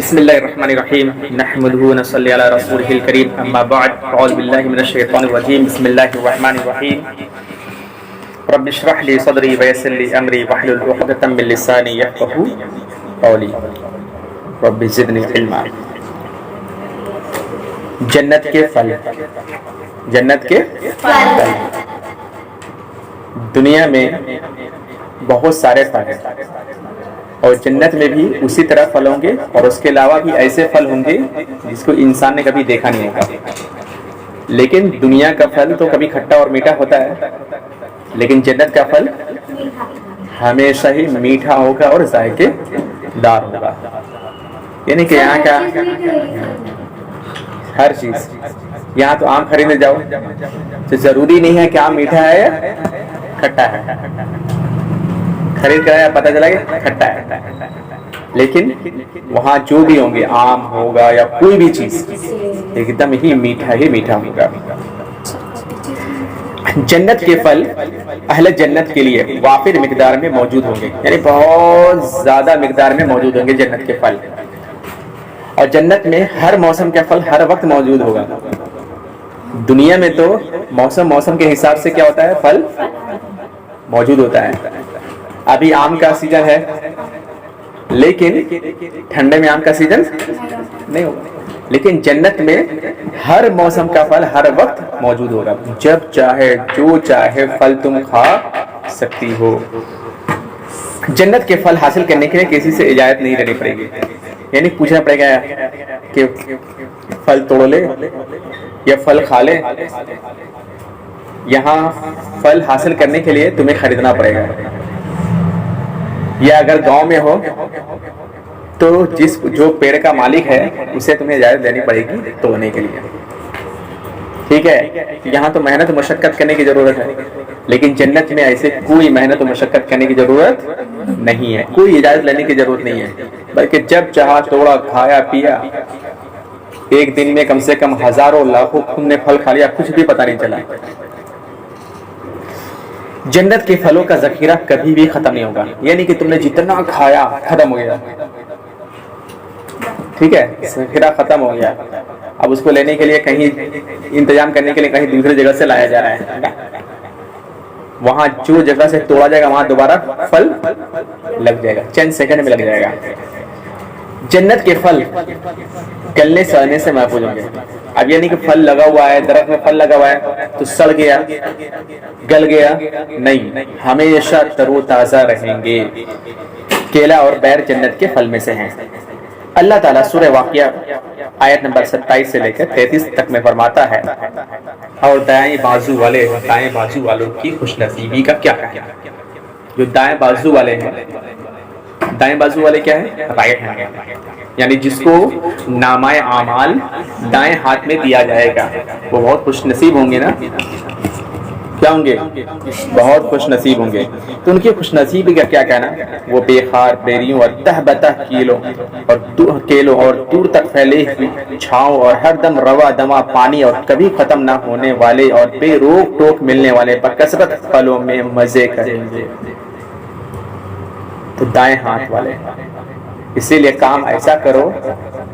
بسم الله الرحمن الرحيم نحمده ونصلي على رسوله الكريم أما بعد أعوذ بالله من الشيطان الرجيم بسم الله الرحمن الرحيم رب اشرح لي صدري ويسر لي أمري واحلل عقدة من لساني يفقهوا قولي رب زدني علما. جنت کے پھل، جنت کے پھل دنیا میں بہت سارے پھل ہیں اور جنت میں بھی اسی طرح پھل ہوں گے اور اس کے علاوہ بھی ایسے پھل ہوں گے جس کو انسان نے کبھی دیکھا نہیں ہوگا. لیکن دنیا کا پھل تو کبھی کھٹا اور میٹھا ہوتا ہے، لیکن جنت کا پھل ہمیشہ ہی میٹھا ہوگا اور ذائقے دار ہوگا. یعنی کہ یہاں کا ہر چیز، یہاں تو آم خریدنے جاؤ تو ضروری نہیں ہے کہ آم میٹھا ہے یا کھٹا ہے، خرید کر آیا پتہ چلا کہ کھٹا ہے، لیکن وہاں جو بھی ہوں گے آم ہوگا یا کوئی بھی چیز ایک دم ہی میٹھا ہوگا. جنت کے پھل اہل جنت کے لیے وافر مقدار میں موجود ہوں گے، یعنی بہت زیادہ مقدار میں موجود ہوں گے جنت کے پھل. اور جنت میں ہر موسم کا پھل ہر وقت موجود ہوگا. دنیا میں تو موسم کے حساب سے کیا ہوتا ہے، پھل موجود ہوتا ہے. ابھی آم کا سیزن ہے لیکن ٹھنڈے میں آم کا سیزن نہیں ہوگا. لیکن جنت میں ہر موسم کا پھل ہر وقت موجود ہوگا. جب چاہے جو چاہے پھل تم کھا سکتی ہو. جنت کے پھل حاصل کرنے کے لیے کسی سے اجازت نہیں لینی پڑے گی، یعنی پوچھنا پڑے گا کہ پھل توڑ لے یا پھل کھا لے. یہاں پھل حاصل کرنے کے لیے تمہیں خریدنا پڑے گا، یا اگر گاؤں میں ہو تو جو پیڑ کا مالک ہے اسے تمہیں اجازت دینی پڑے گی توڑنے کے لیے. ٹھیک ہے، یہاں تو محنت و مشقت کرنے کی ضرورت ہے، لیکن جنت میں ایسے کوئی محنت و مشقت کرنے کی ضرورت نہیں ہے، کوئی اجازت لینے کی ضرورت نہیں ہے، بلکہ جب چاہا توڑا، کھایا پیا. ایک دن میں کم سے کم ہزاروں لاکھوں تم نے پھل کھا لیا، کچھ بھی پتہ نہیں چلا. جنت کے پھلوں کا ذخیرہ کبھی بھی ختم نہیں ہوگا، یعنی کہ تم نے جتنا کھایا ختم ہو گیا. ٹھیک ہے، ذخیرہ ختم ہو گیا، اب اس کو لینے کے لیے کہیں انتظام کرنے کے لیے کہیں دوسری جگہ سے لایا جا رہا ہے. وہاں جو جگہ سے توڑا جائے گا وہاں دوبارہ پھل لگ جائے گا، چند سیکنڈ میں لگ جائے گا. جنت کے پھل گلنے سڑنے سے محفوظ ہوں گے. اب یعنی کہ پھل لگا ہوا ہے، درخت میں پھل لگا ہوا ہے تو سڑ گیا گل گیا نہیں، ہمیشہ تر و تازہ رہیں گے. کیلا اور بیر جنت کے پھل میں سے ہیں. اللہ تعالیٰ سورہ واقعہ آیت نمبر 27 سے لے کر 33 تک میں فرماتا ہے، اور دائیں بازو والوں کی خوش نصیبی کا کیا کہنا. جو دائیں بازو والے ہیں، دائیں بازو والے کیا ہے، رائٹ ہینڈ، یعنی جس کو نامہ اعمال دائیں ہاتھ میں دیا جائے گا وہ بہت خوش نصیب ہوں گے نا. کیا ہوں گے، بہت خوش نصیب ہوں گے. تو ان کی خوش نصیبی کا کیا کہنا، وہ بے خار بیریوں اور تہ بتہ کیلوں اور دور تک پھیلے چھاؤں اور ہر دم روا دما پانی اور کبھی ختم نہ ہونے والے اور بے روک ٹوک ملنے والے بکثرت پھلوں میں مزے کریں گے. تو دائیں ہاتھ والے، اسی لیے کام ایسا کرو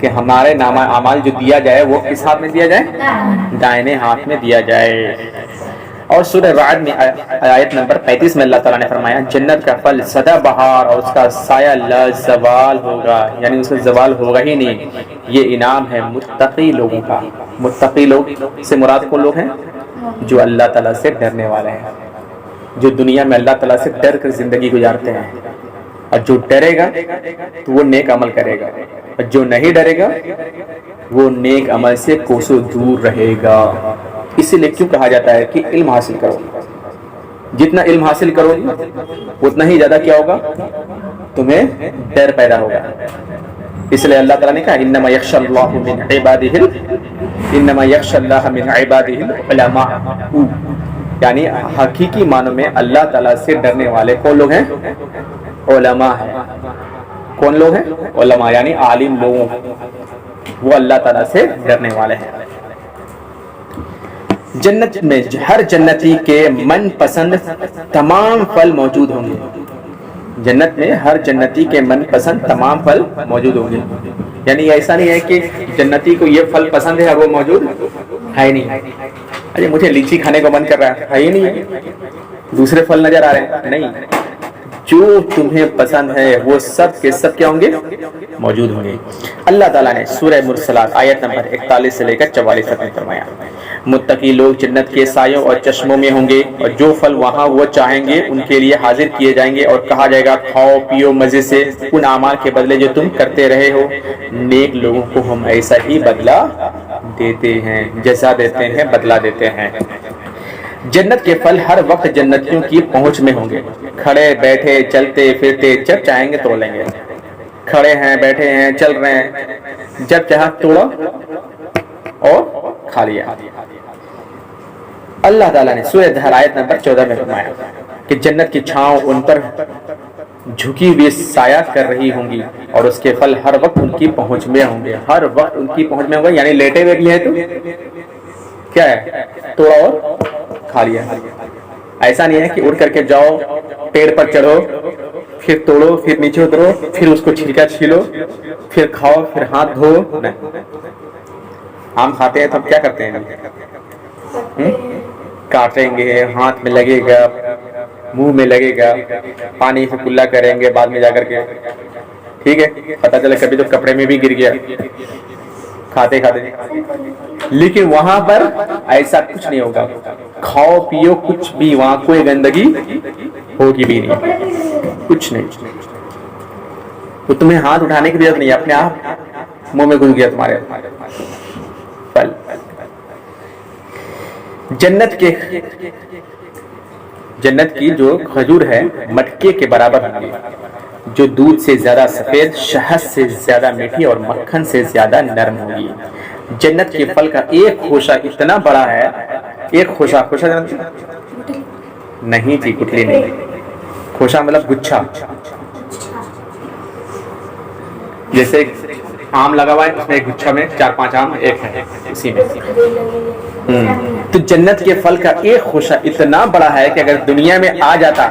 کہ ہمارے نامہ اعمال جو دیا جائے وہ کس ہاتھ میں دیا جائے، دائیں ہاتھ میں دیا جائے. اور سورہ رعد میں آیت نمبر 35 میں اللہ تعالیٰ نے فرمایا، جنت کا پھل سدا بہار اور اس کا سایہ لا زوال ہوگا، یعنی اس کا زوال ہوگا ہی نہیں. یہ انعام ہے متقی لوگوں کا. متقی لوگ سے مراد کون لوگ ہیں، جو اللہ تعالیٰ سے ڈرنے والے ہیں، جو دنیا میں اللہ تعالیٰ سے ڈر کر زندگی گزارتے ہیں. اور جو ڈرے گا تو وہ نیک عمل کرے گا، اور جو نہیں ڈرے گا وہ نیک عمل سے کوسوں دور رہے گا. اسی لیے کیوں کہا جاتا ہے کہ علم حاصل کرو، جتنا علم حاصل کرو اتنا ہی زیادہ کیا ہوگا، تمہیں ڈر پیدا ہوگا. اس لیے اللہ تعالیٰ نے کہا انما یخشی اللہ من عبادہ العلماء، یعنی حقیقی معنوں میں اللہ تعالیٰ سے ڈرنے والے کون لوگ ہیں، علماء ہیں. کون لوگ ہیں، علماء، یعنی عالم لوگ، وہ اللہ تعالیٰ سے ڈرنے والے ہیں. جنت میں ہر جنتی کے من پسند تمام پھل موجود ہوں گے. جنت میں ہر جنتی کے من پسند تمام پھل موجود ہوں گے. یعنی ایسا نہیں ہے کہ جنتی کو یہ پھل پسند ہے اور وہ موجود ہے ہی نہیں. ارے مجھے لیچی کھانے کو من کر رہا ہے ہی نہیں ہے, دوسرے پھل نظر آ رہے ہیں نہیں. جو تمہیں پسند ہے وہ سب کے سب کیا ہوں گے, موجود ہوں گے. اللہ تعالیٰ نے سورہ مرسلات آیت نمبر 41 سے لے کر 44 تک فرمایا, متقی لوگ جنت کے سایوں اور چشموں میں ہوں گے, اور جو پھل وہاں وہ چاہیں گے ان کے لیے حاضر کیے جائیں گے, اور کہا جائے گا کھاؤ پیو مزے سے ان اعمال کے بدلے جو تم کرتے رہے ہو. نیک لوگوں کو ہم ایسا ہی بدلہ دیتے ہیں, جزا دیتے ہیں, بدلہ دیتے ہیں. جنت کے پھل ہر وقت جنتیوں کی پہنچ میں ہوں گے. کھڑے بیٹھے چلتے پھرتے جب چاہیں گے توڑ لیں گے. کھڑے ہیں بیٹھے ہیں چل رہے ہیں, جب چاہا توڑا اور کھا لیا. اللہ تعالیٰ نے سورہ دہر آیت نمبر 14 میں فرمایا کہ جنت کی چھاؤں ان پر جھکی ہوئی سایہ کر رہی ہوں گی, اور اس کے پھل ہر وقت ان کی پہنچ میں ہوں گے. ہر وقت ان کی پہنچ میں ہوں گے, یعنی لیٹے ہوئے بھی ہیں تو کیا ہے, توڑا اور کھا لیا. ایسا نہیں ہے کہ اڑ کر کے جاؤ پیڑ پر چڑھو پھر توڑو پھر نیچے اترو پھر اس کو چھلکا چھیلو پھر کھاؤ پھر ہاتھ دھو. آم کھاتے ہیں تو کیا کرتے ہیں, کاٹیں گے, ہاتھ میں لگے گا, منہ میں لگے گا, پانی سے کلا کریں گے بعد میں جا کر کے, ٹھیک ہے, پتا چلا کبھی تو کپڑے میں بھی گر گیا کھاتے کھاتے. لیکن وہاں پر ایسا کچھ نہیں ہوگا, کھاؤ پیو کچھ بھی, وہاں کوئی گندگی ہوگی بھی نہیں, کچھ نہیں. تو تمہیں ہاتھ اٹھانے کی ضرورت نہیں ہے, اپنے آپ منہ میں گھس گیا تمہارے پھل. جنت کی جو کھجور ہے مٹکے کے برابر ہوں گی, جو دودھ سے زیادہ سفید, شہد سے زیادہ میٹھی اور مکھن سے زیادہ نرم ہوگی. جنت کے پھل کا ایک خوشہ اتنا بڑا ہے, ایک خوشہ نہیں تھی گٹلی نہیں, خوشہ مطلب گچھا, جیسے آم لگا ہوا ہے اس میں ایک گچھا میں 4-5 آم ایک ہے اسی میں. تو جنت کے پھل کا ایک خوشہ اتنا بڑا ہے کہ اگر دنیا میں آ جاتا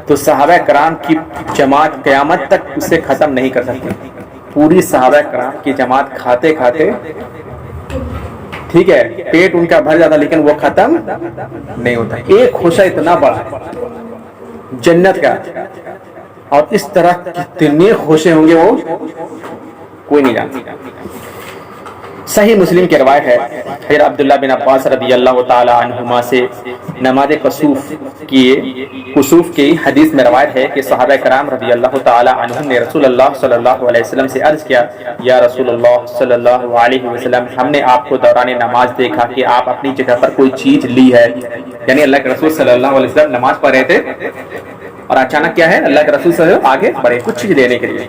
تو صحابہ کرام کی جماعت قیامت تک اسے ختم نہیں کر سکتی. پوری صحابہ کرام کی جماعت کھاتے کھاتے, ٹھیک ہے, پیٹ ان کا بھر جاتا لیکن وہ ختم نہیں ہوتا. ایک خوشہ اتنا بڑا جنت کا, اور اس طرح کتنے خوشے ہوں گے وہ کوئی نہیں جانتا. صحیح مسلم کی روایت ہے, حضرت عبداللہ بن عباس رضی اللہ تعالی عنہما سے نماز کسوف کی حدیث میں روایت ہے کہ صحابہ کرام رضی اللہ تعالی عنہم نے رسول اللہ صلی اللہ علیہ وسلم سے عرض کیا, یا رسول اللہ صلی اللہ علیہ وسلم, ہم نے آپ کو دوران نماز دیکھا کہ آپ اپنی جگہ پر کوئی چیز لی ہے. یعنی اللہ کے رسول صلی اللہ علیہ وسلم نماز پڑھ رہے تھے اور اچانک کیا ہے, اللہ کے رسول صلی اللہ علیہ وسلم آگے بڑھے کچھ چیز لینے کے لیے.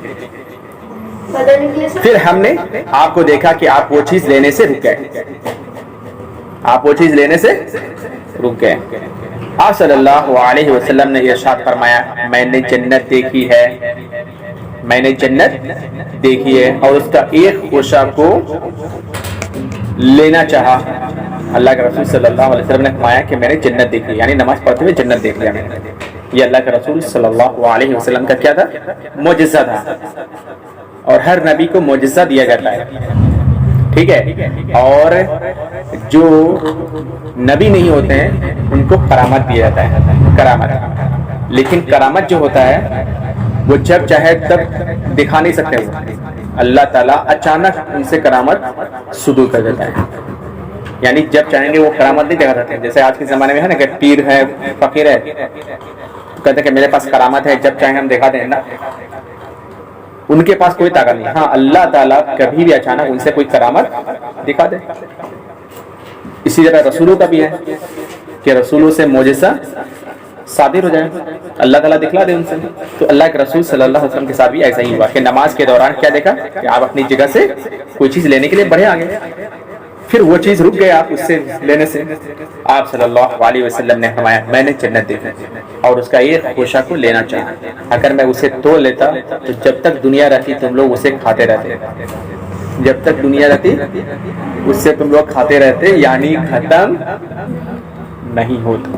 پھر ہم نے آپ کو دیکھا کہ آپ وہ چیز لینے سے رک گئے, آپ وہ چیز لینے سے رک گئے. آپ صلی اللہ علیہ وسلم نے ارشاد فرمایا, میں نے جنت دیکھی ہے, میں نے جنت دیکھی ہے, اور اس کا ایک خوشہ کو لینا چاہا. اللہ کے رسول صلی اللہ علیہ وسلم نے فرمایا کہ میں نے جنت دیکھی, یعنی نماز پڑھتے ہوئے جنت دیکھ لیا میں نے. یہ اللہ کے رسول صلی اللہ علیہ وسلم کا کیا تھا, معجزہ تھا. اور ہر نبی کو معجزہ دیا جاتا ہے, ٹھیک ہے, اور جو نبی نہیں ہوتے ہیں ان کو کرامت دیا جاتا ہے, کرامت. لیکن کرامت جو ہوتا ہے وہ جب چاہے تب دکھا نہیں سکتے, اللہ تعالیٰ اچانک ان سے کرامت صدور کر دیتا ہے. یعنی جب چاہیں گے وہ کرامت نہیں دکھا سکتے. جیسے آج کے زمانے میں ہے نا کہ پیر ہے, فقیر ہے, کہتے ہیں کہ میرے پاس کرامت ہے, جب چاہیں ہم دکھا دیں نا, ان کے پاس کوئی طاقت نہیں. ہاں اللہ تعالیٰ کبھی بھی اچانک ان سے کوئی کرامت دکھا دے. اسی طرح رسولوں کا بھی ہے کہ رسولوں سے معجزہ صادر ہو جائے, اللہ تعالیٰ دکھلا دے ان سے. تو اللہ کے رسول صلی اللہ علیہ وسلم کے ساتھ بھی ایسا ہی ہوا کہ نماز کے دوران کیا دیکھا کہ آپ اپنی جگہ سے کوئی چیز لینے کے لیے بڑھے آگے, پھر وہ چیز رک گئے آپ اس سے لینے سے. آپ صلی اللہ علیہ وسلم نے فرمایا, میں نے جنت دیکھی اور اس کا ایک خوشہ کو لینا چاہا. اگر میں اسے توڑ لیتا تو جب تک دنیا رہتی تم لوگ اسے کھاتے رہتے, جب تک دنیا رہتی اس سے تم لوگ کھاتے رہتے, یعنی ختم نہیں ہوتا.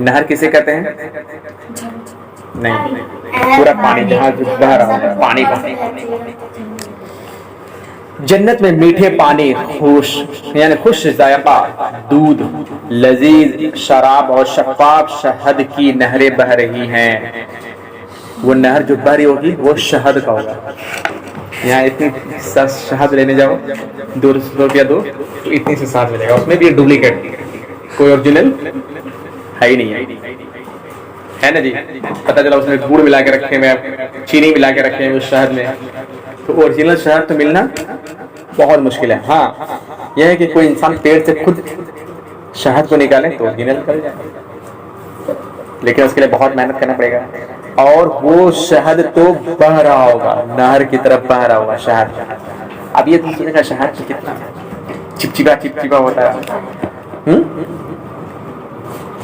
نہر کسے کہتے ہیں؟ نہیں، پورا پانی جہاں بہ رہا ہے پانی کا. جنت میں میٹھے پانی، یعنی خوش ذائقہ دودھ، لذیذ شراب اور شفاف شہد کی نہریں بہ رہی ہیں. وہ نہر جو بہ رہی ہوگی وہ شہد کا ہوگا. یہاں اتنی شہد لینے جاؤ 200 روپیہ دو تو اتنی سے ساتھ ملے گا، اس میں بھی ڈپلیکیٹ، کوئی اوریجنل ہے ہی نہیں ہے نا جی. پتہ چلا اس میں گڑ ملا کے رکھے ہوئے، چینی ملا کے رکھے ہوئے اس شہد میں، تو اوریجنل شہد تو ملنا بہت مشکل ہے. ہاں یہ ہے کہ کوئی انسان پیڑ سے خود شہد کو نکالے تو اوریجنل نکل جائے، لیکن اس کے لیے بہت محنت کرنا پڑے گا. اور وہ شہد تو بہ رہا ہوگا، نہر کی طرف بہ رہا ہوگا شہد. اب یہ دوسرے کا شہد کتنا چپچپا ہوتا ہے.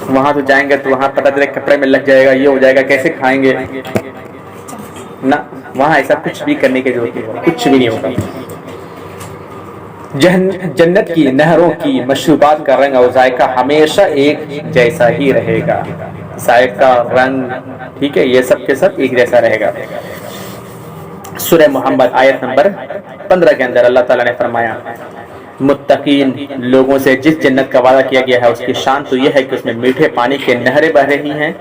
وہاں تو جائیں گے تو وہاں پتہ چلے کپڑے میں لگ جائے گا، یہ ہو جائے گا، کیسے کھائیں گے نا. وہاں ایسا کچھ بھی کرنے کی ضرورت نہیں، کچھ بھی نہیں ہوگا. جنت کی نہروں کی مشروبات کا رنگ اور ذائقہ ہمیشہ ایک جیسا ہی رہے گا. ذائقہ، رنگ، ٹھیک ہے، یہ سب کے سب ایک جیسا رہے گا. سورہ محمد آیت نمبر 15 کے اندر اللہ تعالیٰ نے فرمایا متقین لوگوں سے جس جنت کا وعدہ کیا گیا ہے اس کی شان تو یہ ہے کہ اس میں میٹھے پانی کے نہریں بہ رہی ہیں،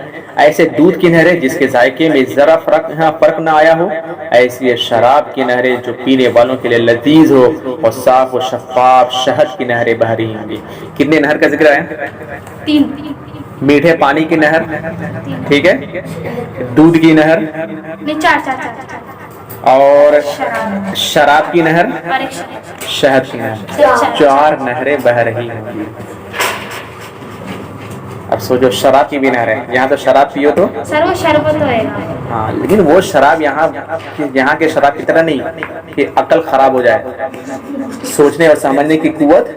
ایسے دودھ کی نہریں جس کے ذائقے میں ذرا فرق نہ آیا ہو، ایسی شراب کی نہریں جو پینے والوں کے لیے لذیذ ہو، اور صاف و شفاف شہد کی نہریں بہ رہی ہوں گی. کتنے نہر کا ذکر ہے؟ 3. میٹھے پانی کی نہر، ٹھیک ہے، دودھ کی نہر، نہیں 4 اور شراب کی نہر، شہد کی نہر. 4 نہریں بہ رہی ہوں گی. اب سوچو شراب کی بھی نہر ہے، یہاں تو شراب پیو تو سر وہ شربت ہوئے گا. ہاں، لیکن وہ شراب یہاں کے شراب کی طرح نہیں کہ عقل خراب ہو جائے، سوچنے اور سمجھنے کی قوت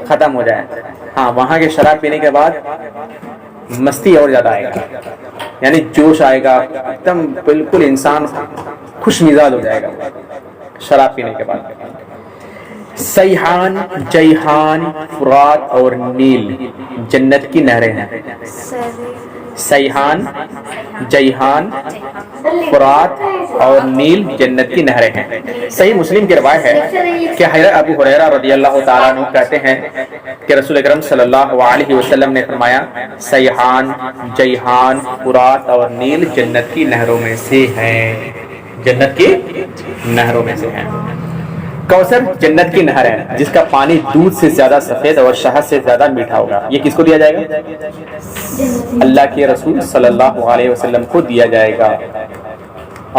ختم ہو جائے. ہاں، وہاں کے شراب پینے کے بعد مستی اور زیادہ آئے گا، یعنی جوش آئے گا، ایک دم بالکل انسان خوش مزاج ہو جائے گا شراب پینے کے بعد. سیحان، جیحان، فرات اور نیل جنت کی نہریں ہیں. سیحان، جیحان، فرات اور نیل جنت کی نہریں ہیں. صحیح مسلم کی روایت ہے کہ حضرت ابو ہریرہ رضی اللہ تعالیٰ عنہ کہتے ہیں کہ رسول اکرم صلی اللہ علیہ وسلم نے فرمایا سیحان، جیحان، فرات اور نیل جنت کی نہروں میں سے ہیں. جنت کی نہروں میں سے ہیں. کوثر جنت کی نہر ہے جس کا پانی دودھ سے زیادہ سفید اور شہد سے زیادہ میٹھا ہوگا. یہ کس کو دیا جائے گا؟ اللہ کے رسول صلی اللہ علیہ وسلم کو دیا جائے گا.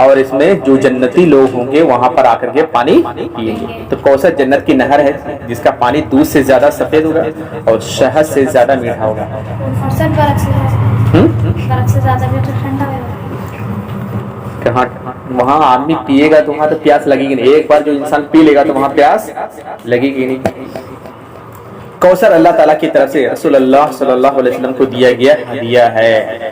اور اس میں جو جنتی لوگ ہوں گے وہاں پر آ کر کے پانی پیئیں گے. تو کوثر جنت کی نہر ہے جس کا پانی دودھ سے زیادہ سفید ہوگا اور شہد سے زیادہ میٹھا ہوگا. کہاں وہاں آدمی پیے گا تو وہاں تو پیاس لگے گی نہیں. ایک بار جو انسان پی لے گا تو وہاں پیاس لگے گی نہیں. کوثر اللہ تعالیٰ کی طرف سے رسول اللہ صلی اللہ علیہ وسلم کو دیا گیا ہدیہ ہے.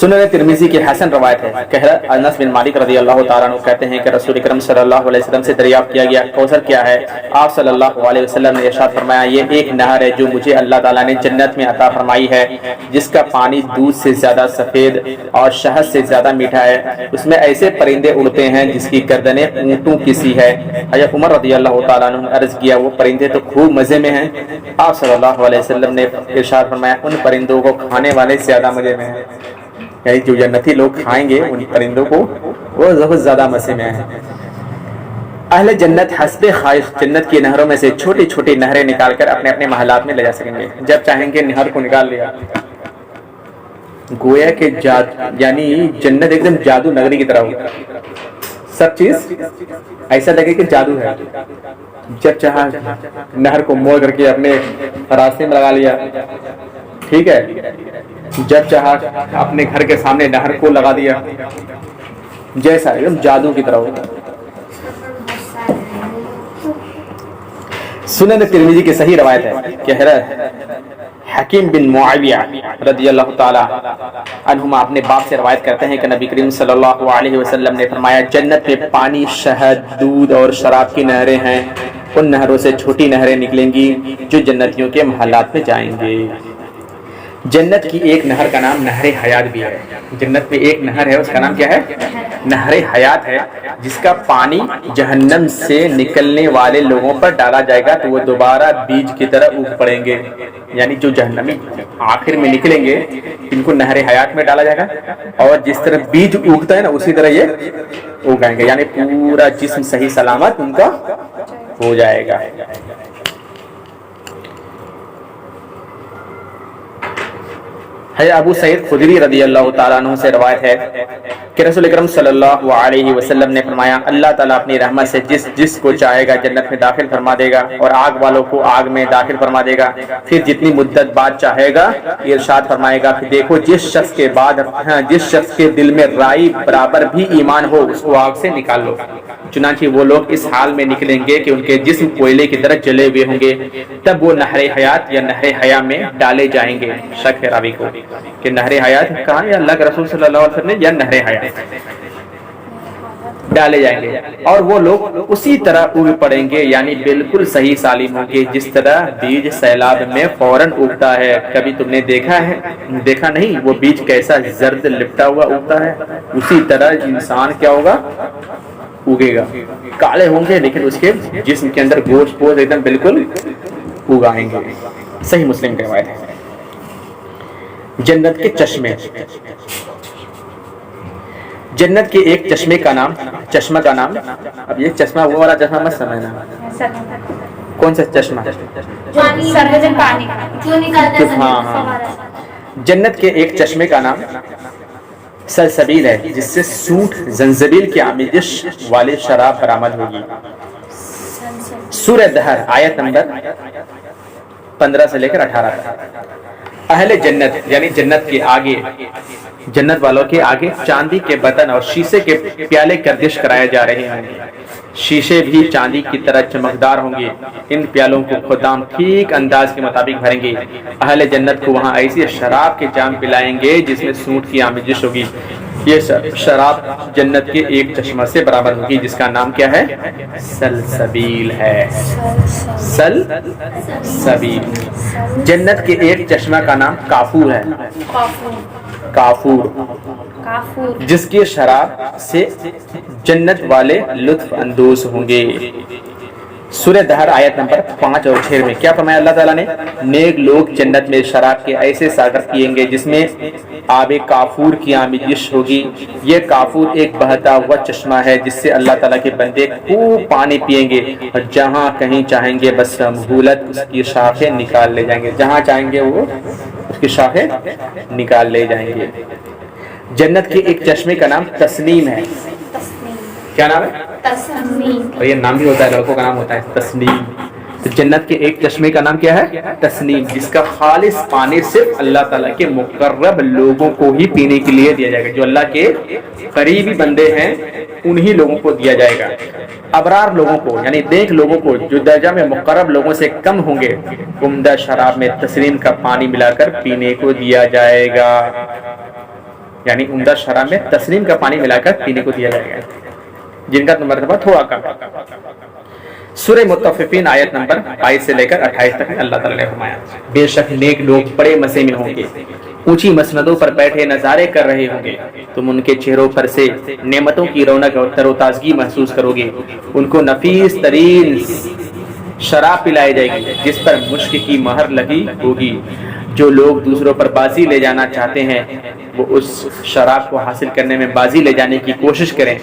سنن ترمذی کی حسن روایت ہے کہ انس بن مالک رضی اللہ تعالیٰ عنہ کہتے ہیں کہ رسول اکرم صلی اللہ علیہ وسلم سے دریافت کیا گیا کوثر کیا ہے؟ آپ صلی اللہ علیہ وسلم نے ارشاد فرمایا یہ ایک نہر ہے جو مجھے اللہ تعالیٰ نے جنت میں عطا فرمائی ہے جس کا پانی دودھ سے زیادہ سفید اور شہد سے زیادہ میٹھا ہے. اس میں ایسے پرندے اڑتے ہیں جس کی گردنیں اونٹوں کی سی ہے. حضرت عمر رضی اللہ تعالیٰ عنہ نے عرض کیا وہ پرندے تو خوب مزے میں ہیں. آپ صلی اللہ علیہ وسلم نے ارشاد فرمایا ان پرندوں کو کھانے والے زیادہ مزے میں ہیں. یعنی جو جنتی لوگ کھائیں گے ان پرندوں کو وہ بہت زیادہ مزے میں ہیں. اہل جنت حسب خواہش جنت کی نہروں میں سے چھوٹی چھوٹی نہریں نکال کر اپنے اپنے محلات میں لے جا سکیں گے. جب چاہیں گے نہر کو نکال لیا. گویا کہ یعنی جنت ایک دم جادو نگری کی طرح ہو. سب چیز ایسا لگے کہ جادو ہے. جب چاہا نہر کو موڑ کر کے اپنے راستے میں لگا لیا، ٹھیک ہے. جب چاہا اپنے گھر کے سامنے نہر کو لگا دیا، جیسا ایک دم جادو کی طرح ہوگا. سنن ترمذی کی صحیح روایت ہے کہ حضرت حکیم بن معاویہ رضی اللہ تعالی عنہما اپنے باپ سے روایت کرتے ہیں کہ نبی کریم صلی اللہ علیہ وسلم نے فرمایا جنت میں پانی، شہد، دودھ اور شراب کی نہریں ہیں. ان نہروں سے چھوٹی نہریں نکلیں گی جو جنتیوں کے محلات میں جائیں گے. جنت کی ایک نہر کا نام نہر حیات بھی ہے. جنت میں ایک نہر ہے، اس کا نام کیا ہے؟ نہر حیات ہے، جس کا پانی جہنم سے نکلنے والے لوگوں پر ڈالا جائے گا تو وہ دوبارہ بیج کی طرح اگ پڑیں گے. یعنی جو جہنمی آخر میں نکلیں گے ان کو نہر حیات میں ڈالا جائے گا، اور جس طرح بیج اگتا ہے نا اسی طرح یہ اگائیں گے، یعنی پورا جسم صحیح سلامت ان کا ہو جائے گا. ابو سعید خدری رضی اللہ تعالیٰ عنہ سے روایت ہے کہ رسول اکرم صلی اللہ علیہ وسلم نے فرمایا اللہ تعالیٰ اپنی رحمت سے جس کو چاہے گا جنت میں داخل فرما دے گا اور آگ والوں کو آگ میں داخل فرما دے گا. پھر جتنی مدت بعد چاہے گا ارشاد فرمائے گا کہ دیکھو جس شخص کے دل میں رائی برابر بھی ایمان ہو اس کو آگ سے نکال لو. چنانچہ وہ لوگ اس حال میں نکلیں گے کہ ان کے جسم کوئلے کی طرح جلے ہوئے ہوں گے، تب وہ نہر حیات یا نہر حیا میں ڈالے جائیں گے. شک ہے راوی کو کہ نہر حیات کہاں یا اللہ کے رسول صلی اللہ علیہ وسلم یا نہر حیات ڈالے جائیں گے، اور وہ لوگ اسی طرح اگ پڑیں گے، یعنی بالکل صحیح سالم ہوں گے جس طرح بیج سیلاب میں فوراً اگتا ہے. کبھی تم نے دیکھا نہیں وہ بیج کیسا زرد لپٹا ہوا اگتا ہے، اسی طرح انسان کیا ہوگا؟ اگے گا. کالے ہوں گے لیکن اس کے جسم کے اندر گوشت پوش ایک دم بالکل اگائیں گے. صحیح مسلم کی روایت ہے. جنت کے چشمے. جنت کے ایک چشمے کا نام اب یہ چشمہ وہ والا چشمہ مت سمجھنا. کون سا چشمہ؟ ہاں. جنت کے ایک چشمے کا نام سلسبیل ہے، جس سے سونٹ زنجبیل کی آمیزش والی شراب برآمد ہوگی. سورہ دہر آیت نمبر 15 سے لے کر 18 تک. اہل جنت یعنی جنت والوں کے آگے چاندی کے برتن اور شیشے کے پیالے گردش کرائے جا رہے ہیں. شیشے بھی چاندی کی طرح چمکدار ہوں گے. ان پیالوں کو خدام ٹھیک انداز کے مطابق بھریں گے. اہل جنت کو وہاں ایسی شراب کے جام پلائیں گے جس میں سونٹ کی آمیزش ہوگی. یہ شراب جنت کے ایک چشمہ سے برابر ہوگی جس کا نام کیا ہے؟ سلسبیل ہے. سلسبیل. جنت کے ایک چشمہ کا نام کافور ہے. کافور جس کی شراب سے جنت والے لطف اندوز ہوں گے. سورہ دہر آیت نمبر 5 اور 6 میں کیا فرمایا اللہ تعالیٰ نے؟ نیک لوگ جنت میں شراب کے ایسے ساغر پیئیں گے جس میں آب کافور کی آمیزش ہوگی. یہ کافور ایک بہتا ہوا چشمہ ہے جس سے اللہ تعالیٰ کے بندے خوب پانی پیئیں گے اور جہاں کہیں چاہیں گے بس مہولت اس کی شاخیں نکال لے جائیں گے. جہاں چاہیں گے وہ اس کی شاخیں نکال لے جائیں گے. جنت کے ایک چشمے کا نام تسنیم ہے. کیا نام ہے؟ تسنیم. اور یہ نام بھی ہوتا ہے، لڑکوں کا نام ہوتا ہے تسنیم. تو جنت کے ایک چشمے کا نام کیا ہے؟ تسنیم، جس کا خالص پانی صرف اللہ تعالیٰ کے مقرب لوگوں کو ہی پینے کے لیے دیا جائے گا. جو اللہ کے قریبی بندے ہیں انہی لوگوں کو دیا جائے گا. ابرار لوگوں کو یعنی نیک لوگوں کو جو درجہ میں مقرب لوگوں سے کم ہوں گے عمدہ شراب میں تسنیم کا پانی ملا کر پینے کو دیا جائے گا. یعنی عمدہ شراب میں تسنیم کا پانی ملا کر پینے کو دیا جائے گا جن کا مرتبہ تھوڑا کم. سورہ مطففین آیت نمبر 22 سے لے کر 28 تک میں اللہ تعالیٰ نے فرمایا بے شک نیک لوگ بڑے مزے میں ہوں گے، اونچی مسندوں پر بیٹھے نظارے کر رہے ہوں گے. تم ان کے چہروں پر سے نعمتوں کی رونق اور تر و تازگی محسوس کرو گے. ان کو نفیس ترین شراب پلائی جائے گی جس پر مشک کی مہر لگی ہوگی. جو لوگ دوسروں پر بازی لے جانا چاہتے ہیں وہ اس شراب کو حاصل کرنے میں بازی لے جانے کی کوشش کریں.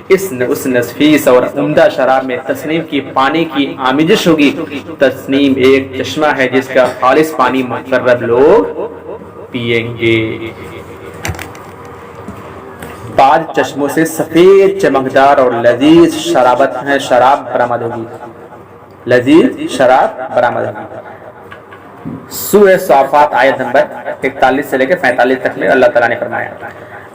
اس نفیس اور عمدہ شراب میں تسنیم کی پانی کی آمیزش ہوگی. تسنیم ایک چشمہ ہے جس کا خالص پانی مقرب لوگ پیئیں گے. بعض چشموں سے سفید چمکدار اور لذیذ شراب برآمد ہوگی. لذیذ شراب برآمد ہوگی. سورہ صافات آیت نمبر 41 سے لے کے 45 تک میں اللہ تعالیٰ نے فرمایا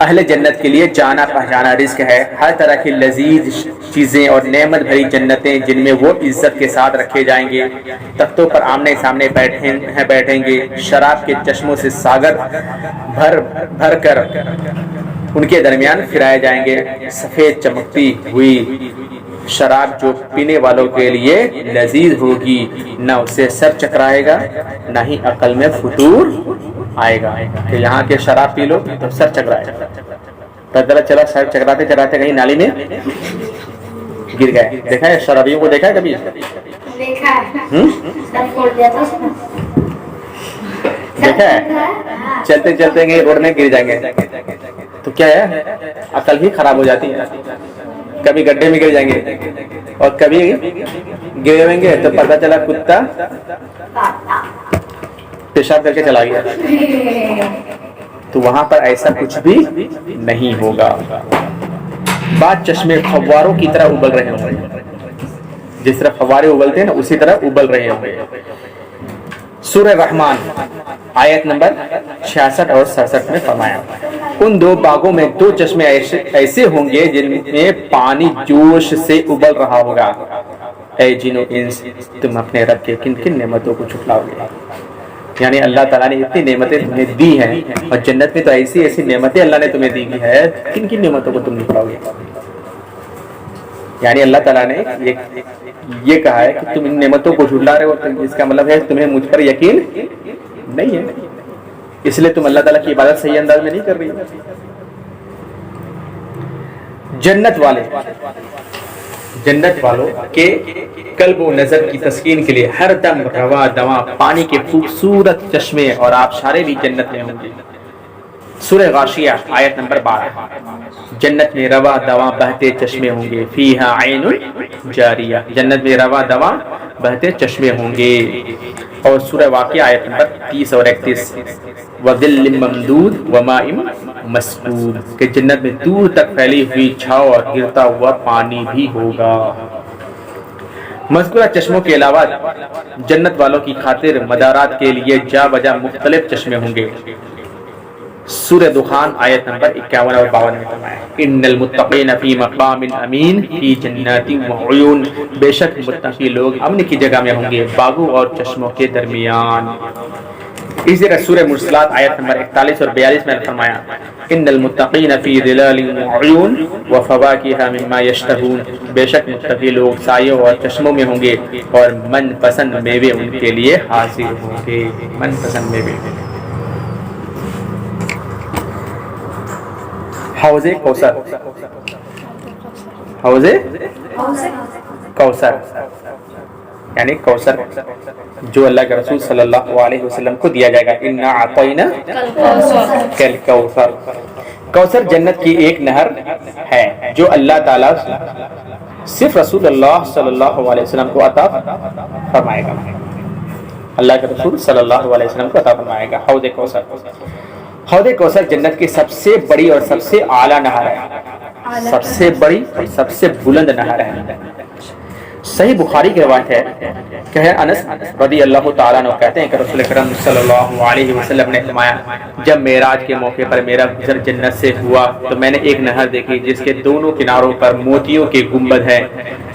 اہل جنت کے لیے جانا پہچانا رزق ہے. ہر طرح کی لذیذ چیزیں اور نعمت بھری جنتیں جن میں وہ عزت کے ساتھ رکھے جائیں گے. تختوں پر آمنے سامنے بیٹھیں گے. شراب کے چشموں سے ساغر بھر کر ان کے درمیان پھرائے جائیں گے. سفید چمکتی ہوئی شراب جو پینے والوں کے لیے لذیذ ہوگی، نہ اسے سر چکرائے گا نہ ہی عقل میں فطور آئے گا کہ یہاں کے شراب پی لو تو سر چکرائے، پتہ چلا سر چکراتے چکراتے کہیں نالی میں گر گئے. دیکھا ہے شرابیوں کو؟ دیکھا ہے کبھی؟ دیکھا ہے سر پھوڑ دیا تھا اس نے. دیکھا ہے چلتے چلتے گے روڈ میں گر جائیں گے تو کیا ہے عقل ہی خراب ہو جاتی ہے. کبھی گڈھے میں گر جائیں گے اور کبھی گر ہوئیں گے تو پتہ چلا کتا پیشاب کر کے چلا گیا. تو وہاں پر ایسا کچھ بھی نہیں ہوگا. بعد چشمے فواروں کی طرح ابل رہے ہوں گے، جس طرح فوارے ابلتے ہیں نا اسی طرح ابل رہے ہوں گے. سورہ رحمان آیت نمبر 66 اور 67 میں فرمایا ان دو باغوں میں دو چشمے ایسے ہوں گے جن میں پانی جوش سے ابل رہا ہوگا. اے جن و انس تم اپنے رب کے کن کن نعمتوں کو جھٹلاؤ گے. یعنی اللہ تعالیٰ نے اتنی نعمتیں تمہیں دی ہیں اور جنت میں تو ایسی ایسی نعمتیں اللہ نے تمہیں دی ہے، کن کن نعمتوں کو تم جھٹلاؤ گے. یعنی اللہ تعالیٰ نے یہ کہا ہے کہ تم ان نعمتوں کو جھٹلا رہے ہو، اس کا مطلب ہے تمہیں مجھ پر یقین نہیں ہے، اس لیے تم اللہ تعالیٰ کی عبادت صحیح انداز میں نہیں کر رہی. جنت والوں کے قلب و نظر کی تسکین کے لیے ہر دم روا دواں پانی کے خوبصورت چشمے اور آبشاریں بھی جنت میں ہوں گے. سورہ غاشیہ آیت نمبر 12 جنت میں روا دواں بہتے چشمے ہوں گے. فیہا عین جاریہ جنت میں روا دواں بہتے چشمے ہوں گے. اور سورہ واقعہ آیت نمبر 30 اور 31 وَظِلٍّ مَمْدُودٍ وَمَاءٍ مَسْكُوبٍ کہ جنت میں دور تک پھیلی ہوئی چھاؤ اور گرتا ہوا پانی بھی ہوگا. مذکورہ چشموں کے علاوہ جنت والوں کی خاطر مدارات کے لیے جا بجا مختلف چشمے ہوں گے. سورہ دخان آیت نمبر 51 اور 52 میں فرمایا ان المتقین فی مقام امین فی جنات وعیون بے شک متقی لوگ امن کی جگہ میں ہوں گے باغوں اور چشموں کے درمیان. اسی طرح سورہ مرسلات آیت نمبر 41 اور 42 میں فرمایا ان المتقین فی ظلال وعیون وفواکہ مما یشتہون بے شک متقی لوگ سایوں اور چشموں میں ہوں گے اور من پسند میوے ان کے لیے حاصل ہوں گے. من پسند میوے. حوض کوثر حوض کوثر یعنی کوثر جو اللہ کے رسول صلی اللہ علیہ وسلم کو دیا جائے گا. انا اعطینا کل کوثر. کوثر جنت کی ایک نہر ہے جو اللہ تعالیٰ صرف رسول اللہ صلی اللہ علیہ وسلم کو عطا فرمائے گا. اللہ کے رسول صلی اللہ علیہ وسلم کو عطا فرمائے گا حوض کوثر. حوض کوثر جنت کی سب سے بڑی اور سب سے اعلیٰ نہر ہے، سب سے بڑی اور سب سے بلند نہر ہے. صحیح بخاری کی روایت ہے کہ انس رضی اللہ تعالیٰ عنہ کہتے ہیں کہ رسول اکرم صلی اللہ علیہ وسلم نے فرمایا جب معراج کے موقع پر میرا گزر جنت سے ہوا تو میں نے ایک نہر دیکھی جس کے دونوں کناروں پر موتیوں کے گنبد ہیں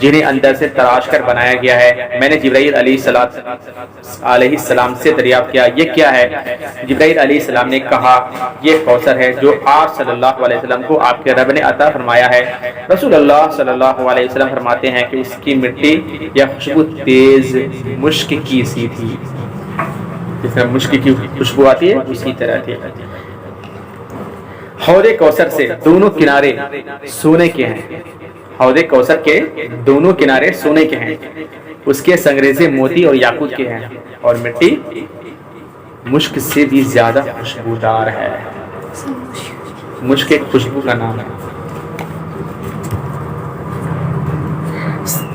جنہیں اندر سے تراش کر بنایا گیا ہے. میں نے جبرائیل علیہ السلام سے دریافت کیا یہ کیا ہے؟ جبرائیل علیہ السلام نے کہا یہ کوثر ہے جو آپ صلی اللہ علیہ وسلم کو آپ کے رب نے عطا فرمایا ہے. رسول اللہ صلی اللہ علیہ وسلم فرماتے ہیں کہ اس کی مٹی یا خوشبو تیز مشک کی سی تھی، جس طرح مشک کی خوشبو آتی ہے اسی طرح تھی. حوض کوثر سے دونوں کنارے سونے کے ہیں. حوض کوثر کے دونوں کنارے سونے کے ہیں، اس کے سنگریزے موتی اور یاقوت کے ہیں اور مٹی مشک سے بھی زیادہ خوشبودار ہے. مشک ایک خوشبو کا نام ہے.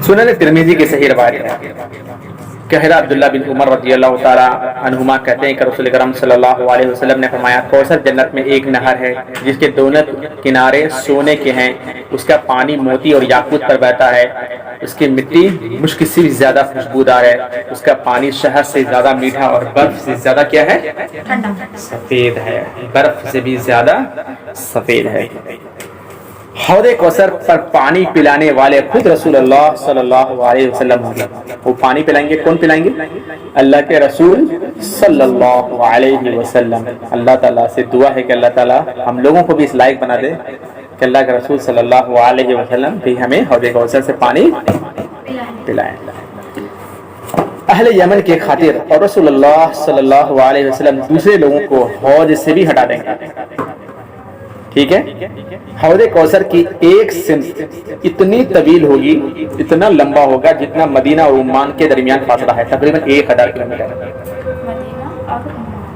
سنن ترمذی کی صحیح روایت ہے کہ حضرت عبداللہ بن عمر رضی اللہ تعالی عنہما کہتے ہیں کہ رسول اکرم صلی اللہ علیہ وسلم نے فرمایا کوثر جنت میں ایک نہر ہے جس کے دونوں کنارے سونے کے ہیں، اس کا پانی موتی اور یاقوت پر بہتا ہے، اس کی مٹی مشک سے بھی زیادہ خوشبودار ہے، اس کا پانی شہد سے زیادہ میٹھا اور برف سے زیادہ کیا ہے؟ سفید ہے. برف سے بھی زیادہ سفید ہے. حوض کوثر پر پانی پلانے والے خود رسول اللہ صلی اللہ علیہ وسلم ہوں گے. وہ پانی پلائیں گے، کون پلائیں گے؟ اللہ کے رسول صلی اللہ علیہ وسلم. اللہ تعالیٰ سے دعا ہے کہ اللہ تعالیٰ ہم لوگوں کو بھی اس لائق بنا دے کہ اللہ کے رسول صلی اللہ علیہ وسلم بھی ہمیں حوض کوثر سے پانی پلائیں. اہل یمن کے خاطر اور رسول اللہ صلی اللہ علیہ وسلم دوسرے لوگوں کو حوض سے بھی ہٹا دیں گے. ٹھیک ہے. حوض کوثر کی ایک سمت اتنی طویل ہوگی, اتنا لمبا ہوگا جتنا مدینہ اور عمان کے درمیان فاصلہ ہے, تقریباً 1000 کلومیٹر.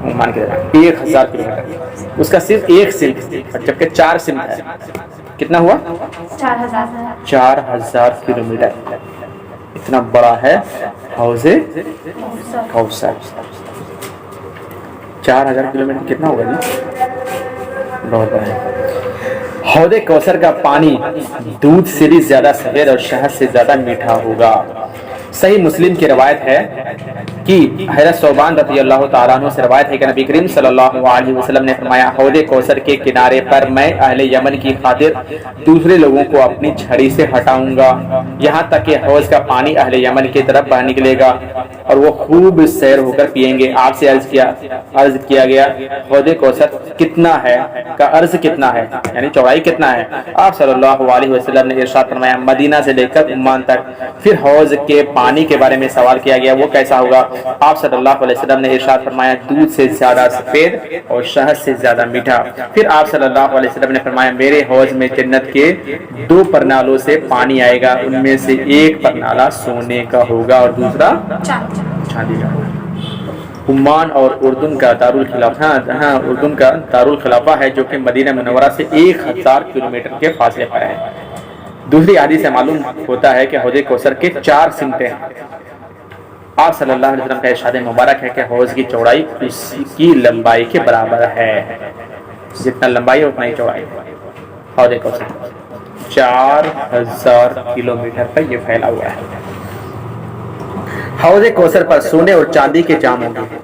عمان کے درمیان 1000 کلومیٹر. اس کا صرف ایک سمت, جبکہ 4 سمت ہے. کتنا ہوا؟ 4000 کلومیٹر. اتنا بڑا ہے حوض کوثر. 4000 کلومیٹر کتنا ہوگا جی؟ بہت بڑا ہے. حوض کوثر کا پانی دودھ سے بھی زیادہ سفید اور شہد سے زیادہ میٹھا ہوگا. صحیح مسلم کی روایت ہے کہ حضرت ثوبان رضی اللہ تعالیٰ عنہ سے روایت ہے کہ نبی کریم صلی اللہ علیہ وسلم نے فرمایا, حوض کوثر کے کنارے پر میں اہل یمن کی خاطر دوسرے لوگوں کو اپنی چھڑی سے ہٹاؤں گا, یہاں تک کہ حوض کا پانی اہل یمن کی طرف باہر نکلے گا اور وہ خوب سیر ہو کر پیئیں گے. آپ سے عرض کیا گیا حوض کوثر کتنا ہے کا عرض کتنا ہے, یعنی چوڑائی کتنا ہے؟ آپ صلی اللہ علیہ وسلم نے ارشاد فرمایا, مدینہ سے لے کر عمان تک. پھر حوض کے پانی کے بارے میں سوال کیا گیا, وہ کیسا ہوگا؟ آپ صلی اللہ علیہ وسلم نے ارشاد فرمایا, دودھ سے زیادہ سفید اور شہد سے زیادہ میٹھا. پھر آپ صلی اللہ علیہ وسلم نے فرمایا, میرے حوض میں جنت کے 2 پرنالوں سے پانی آئے گا, ان میں سے ایک پرنالہ سونے کا ہوگا اور دوسرا چاندی کا. عمان اور اردن کا دارالخلافہ ہے, جو کہ مدینہ منورہ سے 1000 کلومیٹر کے فاصلے پر ہے. دوسری حدیث سے معلوم ہوتا ہے کہ حوض کوثر کے 4 سمتیں ہیں. آپ صلی اللہ علیہ وسلم کا ارشاد مبارک ہے کہ حوض کی چوڑائی اس کی لمبائی کے برابر ہے, جتنا لمبائی ہے اتنا ہی چوڑائی. حوض کوثر 4000 کلومیٹر پر یہ پھیلا ہوا ہے. حوض کوثر پر سونے اور چاندی کے جام ہوں گے,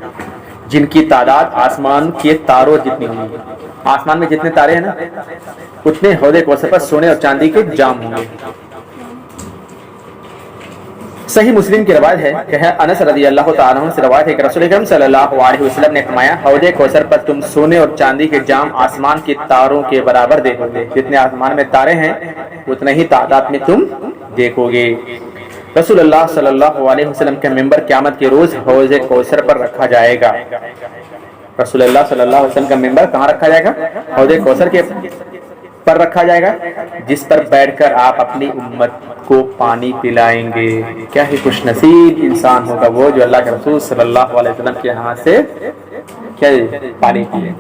جن کی تعداد آسمان کے تاروں جتنی ہوگی. آسمان میں جتنے تارے ہیں نا, اتنے حوض کوثر پر سونے اور چاندی کے جام ہوں گے. صحیح مسلم کی روایت ہے کہ انس رضی اللہ تعالیٰ عنہ سے روایت ہے کہ رسول اکرم صلی اللہ علیہ وسلم نے فرمایا, حوض کوثر پر تم سونے اور چاندی کے جام آسمان کے تاروں کے برابر دیکھو گے. جتنے آسمان میں تارے ہیں اتنے ہی تعداد میں تم دیکھو گے. رسول اللہ صلی اللہ علیہ وسلم کا ممبر قیامت کے روز حوض کوثر پر رکھا جائے گا. رسول اللہ صلی اللہ علیہ وسلم کا ممبر کہاں رکھا جائے گا؟ حوض کوثر کے پر رکھا جائے گا, جس پر بیٹھ کر آپ اپنی امت کو پانی پلائیں گے. کیا ہی خوش نصیب انسان ہوگا وہ جو اللہ کے رسول صلی اللہ علیہ وسلم کے ہاں سے کیا پانی پیے.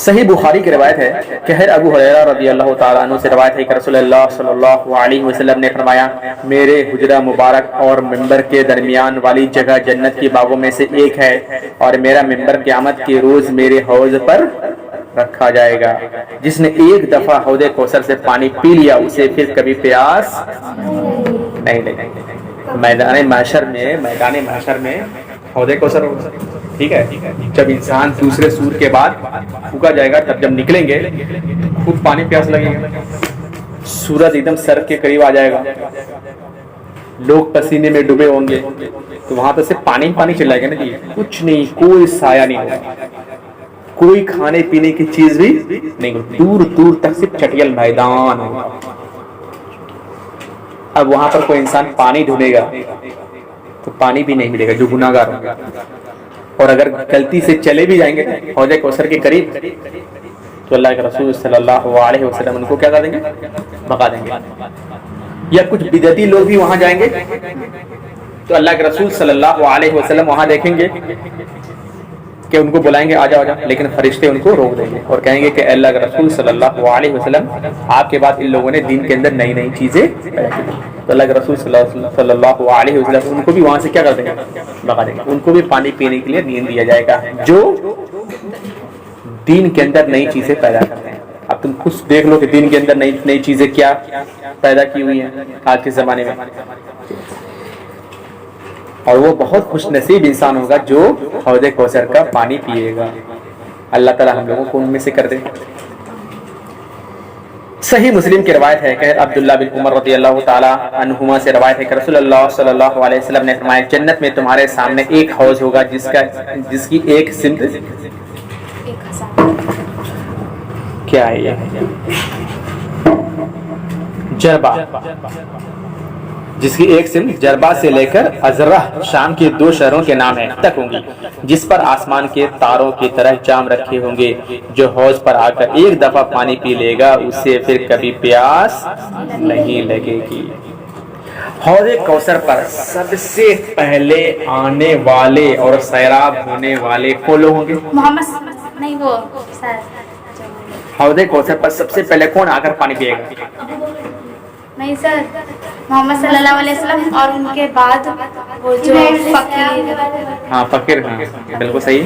صحیح بخاری کی روایت ہے کہ ابو ہریرہ رضی اللہ تعالیٰ عنہ سے روایت ہے کہ رسول اللہ صلی اللہ علیہ وسلم نے فرمایا, میرے حجرہ مبارک اور ممبر کے درمیان والی جگہ جنت کے باغوں میں سے ایک ہے, اور میرا ممبر قیامت کے روز میرے حوض پر رکھا جائے گا. جس نے ایک دفعہ حوض کوثر سے پانی پی لیا اسے پھر کبھی پیاس نہیں لگے. میدان محشر میں حوض کوثر ہوگا. ٹھیک ہے, جب انسان دوسرے سور کے بعد پھونکا جائے گا, تب جب نکلیں گے خوب پانی پیاس لگے گا. سورج ایک دم سر کے قریب آ جائے گا, لوگ پسینے میں ڈوبے ہوں گے, تو وہاں تو صرف پانی چل جائے گا نا جی, کچھ نہیں, کوئی سایہ نہیں ہوگا, کوئی کھانے پینے کی چیز بھی نہیں ہوگی, دور تک صرف چٹیل میدان ہوگا. اب وہاں پر کوئی انسان پانی ڈھونڈے گا تو پانی بھی نہیں ملے گا جو گناہگار ہوگا, اور اگر غلطی سے چلے بھی جائیں گے حوض کوثر کے قریب تو اللہ کے رسول صلی اللہ علیہ وسلم ان کو کیا کر دیں گے؟ بھگا دیں گے. یا کچھ بدعتی لوگ بھی وہاں جائیں گے تو اللہ کے رسول صلی اللہ علیہ وسلم وہاں دیکھیں گے کہ ان کو بلائیں گے, آ جاؤ, لیکن فرشتے ان کو روک دیں گے اور کہیں گے کہ اللہ کے رسول صلی اللہ علیہ وسلم, آپ کے بعد ان لوگوں نے دین کے اندر نئی چیزیں پیدا کی. تو اللہ کے رسول صلی اللہ علیہ وسلم ان کو بھی وہاں سے کیا کر دیں گے؟ بھگا دیں گے. ان کو بھی پانی پینے کے لیے دین دیا جائے گا جو دین کے اندر نئی چیزیں پیدا کرتے ہیں. اب تم خود دیکھ لو کہ دین کے اندر نئی چیزیں کیا پیدا کی ہوئی ہیں آج کے زمانے میں, اور وہ بہت خوش نصیب انسان ہوگا جو حوض کوثر کا پانی پیے گا. اللہ تعالی ہم لوگوں کو ان میں سے کر دے. صحیح مسلم کی روایت ہے کہ عبداللہ بن عمر رضی اللہ تعالی عنہما سے روایت ہے کہ رسول اللہ صلی اللہ علیہ وسلم نے فرمایا, جنت میں تمہارے سامنے ایک حوض ہوگا جس کی ایک سمت کیا ہے, جربہ, جس کی ایک سمت جربا سے لے کر ازرہ شام کے 2 شہروں کے نام ہیں تک ہوں گی، جس پر آسمان کے تاروں کی طرح جام رکھے ہوں گے۔ جو حوض پر آ کر ایک دفعہ پانی پی لے گا اسے پھر کبھی پیاس نہیں لگے گی۔ حوض کوثر پر سب سے پہلے آنے والے اور سیراب ہونے والے کون لوگ ہوں گے؟ محمد نہیں وہ سر حوض کوثر پر سب سے پہلے کون آ کر پانی پیے گا؟ نہیں سر، محمد صلی اللہ علیہ وسلم اور ان کے بعد وہ جو فقیر، ہاں فقیر، ہاں بالکل صحیح۔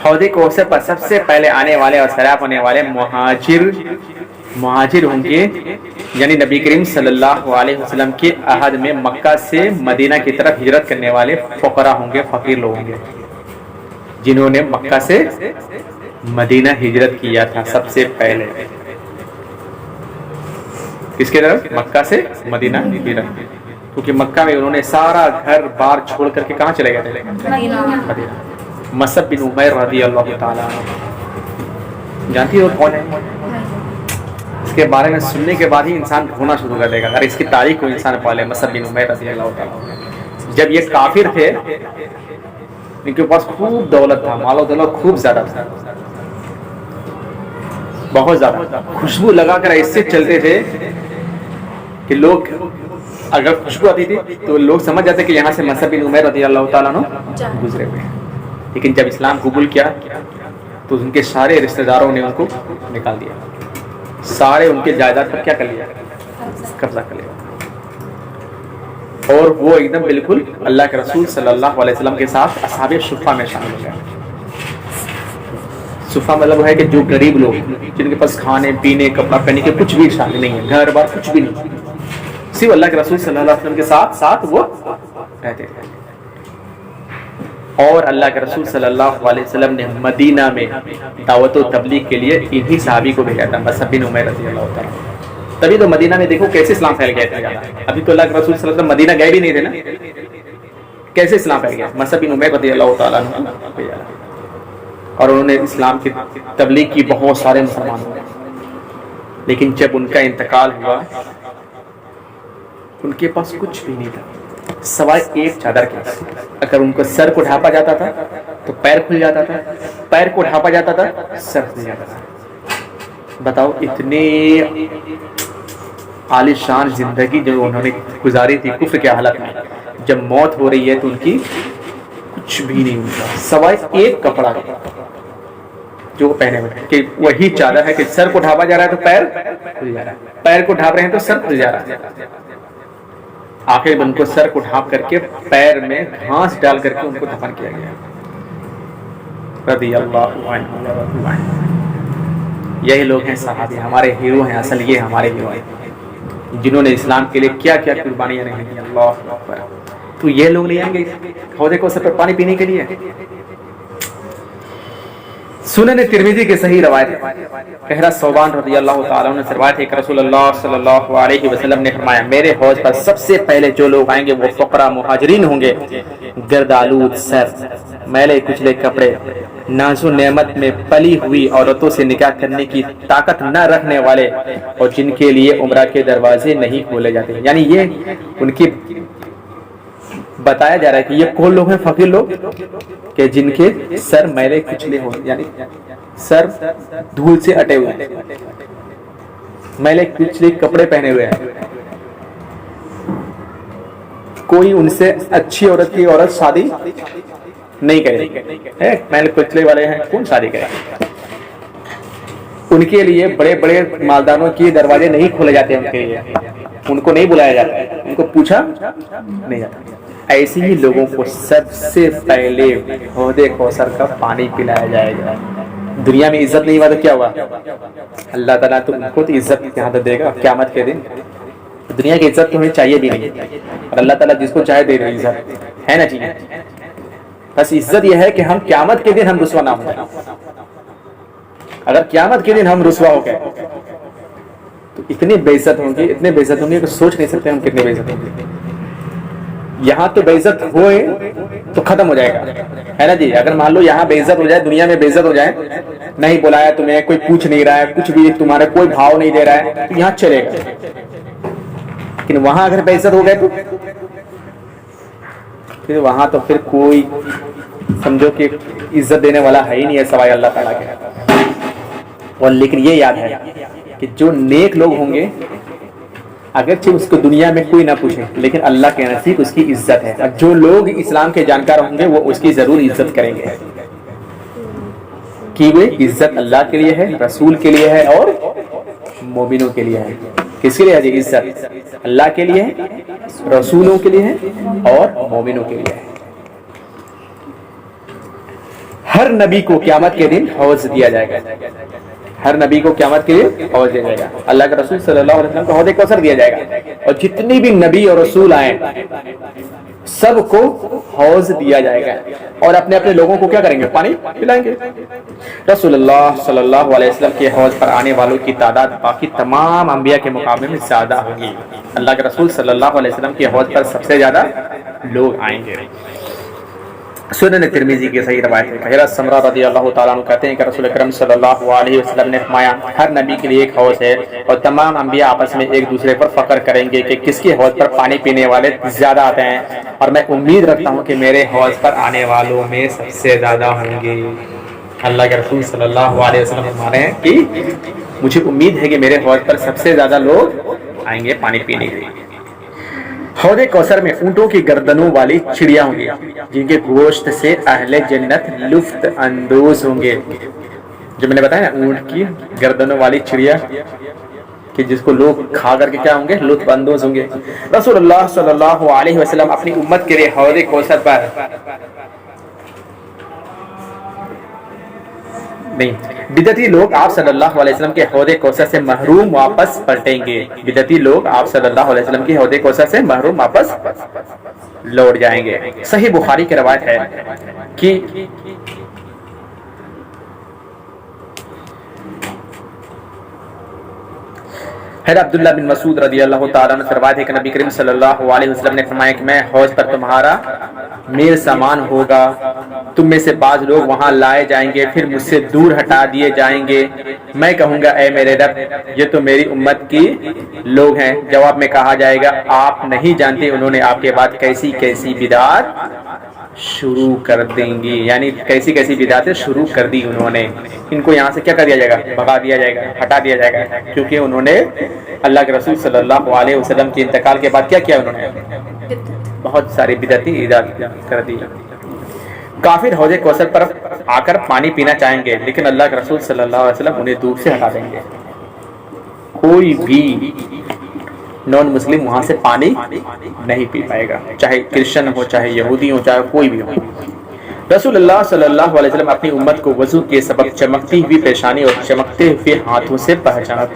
حوض کوثر پر سب سے پہلے آنے والے اور سیراب ہونے والے مہاجر ہوں گے، یعنی نبی کریم صلی اللہ علیہ وسلم کے عہد میں مکہ سے مدینہ کی طرف ہجرت کرنے والے فقراء ہوں گے، فقیر لوگ ہوں گے، جنہوں نے مکہ سے مدینہ ہجرت کیا تھا سب سے پہلے۔ کس کے طرف؟ مکہ سے مدینہ ہجرت، کیونکہ مکہ میں انہوں نے سارا گھر بار چھوڑ کر کے کہاں چلے گئے تھے؟ مدینہ۔ مصعب بن عمیر رضی اللہ تعالیٰ عنہ، جانتی ہو کون ہے؟ اس کے بارے میں سننے کے بعد ہی انسان ڈھونڈنا شروع کر دے گا، اگر اس کی تاریخ کو انسان پالے۔ مصعب بن عمیر رضی اللہ تعالیٰ، جب یہ کافر تھے ان کے پاس خوب دولت تھا، مال و دولت خوب زیادہ تھا، بہت زیادہ، خوشبو لگا کر ایسے چلتے تھے کہ لوگ اگر خوشبو آتی تھی تو لوگ سمجھ جاتے کہ یہاں سے مصعب بن عمیر رضی اللہ تعالیٰ عنہ گزرے ہوئے ہیں۔ لیکن جب اسلام قبول کیا تو ان کے سارے رشتہ داروں نے ان کو نکال دیا، سارے ان کے جائیداد پر کیا کر لیا؟ قبضہ کر لیا، اور وہ ایک دم بالکل اللہ کے رسول صلی اللہ علیہ وسلم کے ساتھ اصحاب صفہ میں شامل ہو گئے۔ صفہ مطلب ہے کہ جو غریب لوگ جن کے پاس کھانے پینے کپڑا پہننے کے کچھ بھی شامل نہیں ہے، گھر بار کچھ بھی نہیں، صرف اللہ کے رسول صلی اللہ علیہ وسلم کے ساتھ وہ رہتے تھے۔ اور اللہ کے رسول صلی اللہ علیہ وسلم نے مدینہ میں دعوت و تبلیغ کے لیے انہی صحابی کو بھیجا تھا، مصعب بن عمیر رضی اللہ تعالیٰ۔ تبھی تو مدینہ میں دیکھو کیسے اسلام پھیل گیا تھا، ابھی تو اللہ کے رسول صلی اللہ علیہ وسلم مدینہ گئے بھی نہیں تھے نا، کیسے اسلام پھیل گیا؟ مصعب بن عمیر رضی اللہ تعالیٰ عنہ بھیجا، اور انہوں نے اسلام کی تبلیغ کی، بہت سارے مسلمان ہوئے۔ لیکن جب ان کا انتقال ہوا ان کے پاس کچھ بھی نہیں تھا سوائے ایک چادر کے۔ اگر ان کو سر کو ڈھانپا جاتا تھا تو پیر کھل جاتا تھا، پیر کو ڈھانپا جاتا تھا سر کھل جاتا تھا۔ بتاؤ اتنی عالی شان زندگی جو انہوں نے گزاری تھی کفر کے حالت میں، جب موت ہو رہی ہے تو ان کی کچھ بھی نہیں ہوتا سوائے ایک کپڑا جو وہ پہنے ہوئے، کہ وہی چادر ہے کہ سر کو ڈھانپا جا رہا ہے تو پیر کھل جا رہا ہے، پیر کو ڈھانپ رہے ہیں تو سر کھل جا رہا ہے۔ آخر ان کو سر کو ڈھانپ کر کے پیر میں گھاس ڈال کر کے ان کو دفن کیا گیا، رضی اللہ عنہ۔ یہی لوگ ہیں صحابی، ہمارے ہیرو ہیں، اصل یہ ہمارے ہیرو ہیں جنہوں نے اسلام کے لیے کیا کیا قربانیاں نہیں دی۔ اللہ اکبر۔ تو یہ لوگ نہیں آئیں گے حوض کوثر پر پانی پینے کے لیے؟ سنن ترمذی کے صحیح روایت کہرہ ثوبان رضی اللہ تعالیٰ عنہ سے روایت ہے کہ رسول اللہ صلی اللہ علیہ وسلم نے فرمایا، میرے حوض پر سب سے پہلے جو لوگ آئیں گے وہ فقراء مہاجرین ہوں گے، گردآلود سر، میلے کچلے کپڑے، ناز و نعمت میں پلی ہوئی عورتوں سے نکاح کرنے کی طاقت نہ رکھنے والے، اور جن کے لیے عمرہ کے دروازے نہیں کھولے جاتے۔ یعنی یہ ان کی بتایا جا رہا ہے کہ یہ کون لوگ ہیں؟ فقیر لوگ کہ جن کے سر میلے کچلے ہو، یعنی سر دھول سے اٹے ہوئے ہیں، میلے کچلے کپڑے پہنے ہوئے ہیں، کوئی ان سے اچھی عورت کی عورت شادی نہیں کرے، میلے کچلے والے ہیں کون شادی کرے؟ ان کے لیے بڑے بڑے مالداروں کے دروازے نہیں کھولے جاتے، ان کے لیے ان کو نہیں بلایا جاتا، ان کو پوچھا نہیں جاتا۔ ایسے ہی لوگوں کو سب سے پہلے حوض کوثر کا پانی پلایا جائے گا۔ دنیا میں عزت نہیں ہوا تو کیا ہوا؟ اللہ تعالیٰ تو ان کو تو عزت یہاں تک دے گا قیامت کے دن۔ دنیا کی عزت تو ہمیں چاہیے بھی نہیں، اور اللہ تعالیٰ جس کو چاہے دے دے عزت، ہے نا جی؟ بس عزت یہ ہے کہ ہم قیامت کے دن ہم رسوا نہ ہو جائیں۔ اگر قیامت کے دن ہم رسوا ہو گئے تو اتنی بے عزت ہوں گی، اتنے بے عزت ہوں گے کہ سوچ نہیں سکتے ہم کتنے بے عزت ہوں گے۔ یہاں تو بے عزت ہوئے تو ختم ہو جائے گا، ہے نا جی؟ اگر مان لو یہاں بے عزت ہو جائے، دنیا میں بے عزت ہو جائے، نہیں بلایا تمہیں، کوئی پوچھ نہیں رہا ہے، کچھ بھی تمہارے کوئی بھاؤ نہیں دے رہا ہے، تو یہاں چلے گا۔ لیکن وہاں اگر بےعزت ہو گئے تو پھر وہاں تو پھر کوئی سمجھو کہ عزت دینے والا ہے ہی نہیں ہے سوائے اللہ تعالیٰ کے. اور لیکن یہ یاد ہے کہ جو نیک لوگ ہوں گے اگرچہ اس کو دنیا میں کوئی نہ پوچھے لیکن اللہ کے نزدیک اس کی عزت ہے. جو لوگ اسلام کے جانکار ہوں گے وہ اس کی ضرور عزت کریں گے کہ وہ عزت اللہ کے لیے ہے, رسول کے لیے ہے اور مومنوں کے لیے ہے. کس کے لیے ہے عزت؟ اللہ کے لیے ہے, رسولوں کے لیے ہے اور مومنوں کے لیے ہے. ہر نبی کو قیامت کے دن حوض دیا جائے گا. ہر نبی کو قیامت کے لیے حوض دیا جائے گا. اللہ کے رسول صلی اللہ علیہ وسلم کو حوض کوثر دیا جائے گا. اور جتنی بھی نبی اور رسول آئے سب کو حوض دیا جائے گا اور اپنے اپنے لوگوں کو کیا کریں گے؟ پانی پلائیں گے. رسول اللہ صلی اللہ علیہ وسلم کے حوض پر آنے والوں کی تعداد باقی تمام انبیاء کے مقابلے میں زیادہ ہوگی. اللہ کے رسول صلی اللہ علیہ وسلم کے حوض پر سب سے زیادہ لوگ آئیں گے. سنن ترمذی کی صحیح روایت ہے. حضرت سمرہ رضی اللہ تعالیٰ عنہ کہتے ہیں کہ رسول اکرم صلی اللہ علیہ وسلم نے فرمایا ہر نبی کے لیے ایک حوض ہے اور تمام انبیاء آپس میں ایک دوسرے پر فخر کریں گے کہ کس کے حوض پر پانی پینے والے زیادہ آتے ہیں, اور میں امید رکھتا ہوں کہ میرے حوض پر آنے والوں میں سب سے زیادہ ہوں گے. اللہ کے رسول صلی اللہ علیہ وسلم فرماتے ہیں کہ مجھے امید ہے کہ میرے حوض پر سب سے زیادہ لوگ آئیں گے پانی پینے کے لیے. حوض کوثر میں اونٹوں کی گردنوں والی چڑیا ہوں گی جن کے گوشت سے اہل جنت لطف اندوز ہوں گے. جو میں نے بتایا نا اونٹ کی گردنوں والی چڑیا کہ جس کو لوگ کھا کر کے کیا ہوں گے؟ لطف اندوز ہوں گے. رسول اللہ صلی اللہ علیہ وسلم اپنی امت کے لیے حوض کوثر پر بدعتی لوگ آپ صلی اللہ علیہ وسلم کے حوض کوثر سے محروم واپس پلٹیں گے. بدعتی لوگ آپ صلی اللہ علیہ وسلم کے حوض کوثر سے محروم واپس لوٹ جائیں گے. صحیح بخاری کی روایت ہے کہ حضرت عبداللہ بن مسعود رضی اللہ تعالیٰ عنہ سے روایت ہے کہ نبی کریم صلی اللہ علیہ وسلم نے فرمایا کہ میں حوض پر تمہارا میل سامان ہوگا, تم میں سے بعض لوگ وہاں لائے جائیں گے پھر مجھ سے دور ہٹا دیے جائیں گے. میں کہوں گا اے میرے رب یہ تو میری امت کی لوگ ہیں. جواب میں کہا جائے گا آپ نہیں جانتے انہوں نے آپ کے بعد کیسی کیسی بدعات شروع کر دیں گی, یعنی کیسی کیسی بدعتیں شروع کر دی انہوں نے. ان کو یہاں سے کیا کر دیا جائے گا؟ بھگا دیا جائے گا, ہٹا دیا جائے گا, کیونکہ انہوں نے اللہ کے رسول صلی اللہ علیہ وسلم کے انتقال کے بعد کیا کیا؟ انہوں نے بہت ساری بدعتیں ایجاد کر دی. کافر حوض کوثر پر آ کر پانی پینا چاہیں گے لیکن اللہ کے رسول صلی اللہ علیہ وسلم انہیں دور سے ہٹا دیں گے. کوئی بھی نان مسلم وہاں سے پانی نہیں پی پائے گا, چاہے کرسچن ہو, چاہے یہودی ہو, چاہے کوئی بھی ہو. رسول اللہ صلی اللہ علیہ وسلم اپنی امت کو وضو کے سبب چمکتی ہوئی پیشانی اور چمکتے ہوئے ہاتھوں سے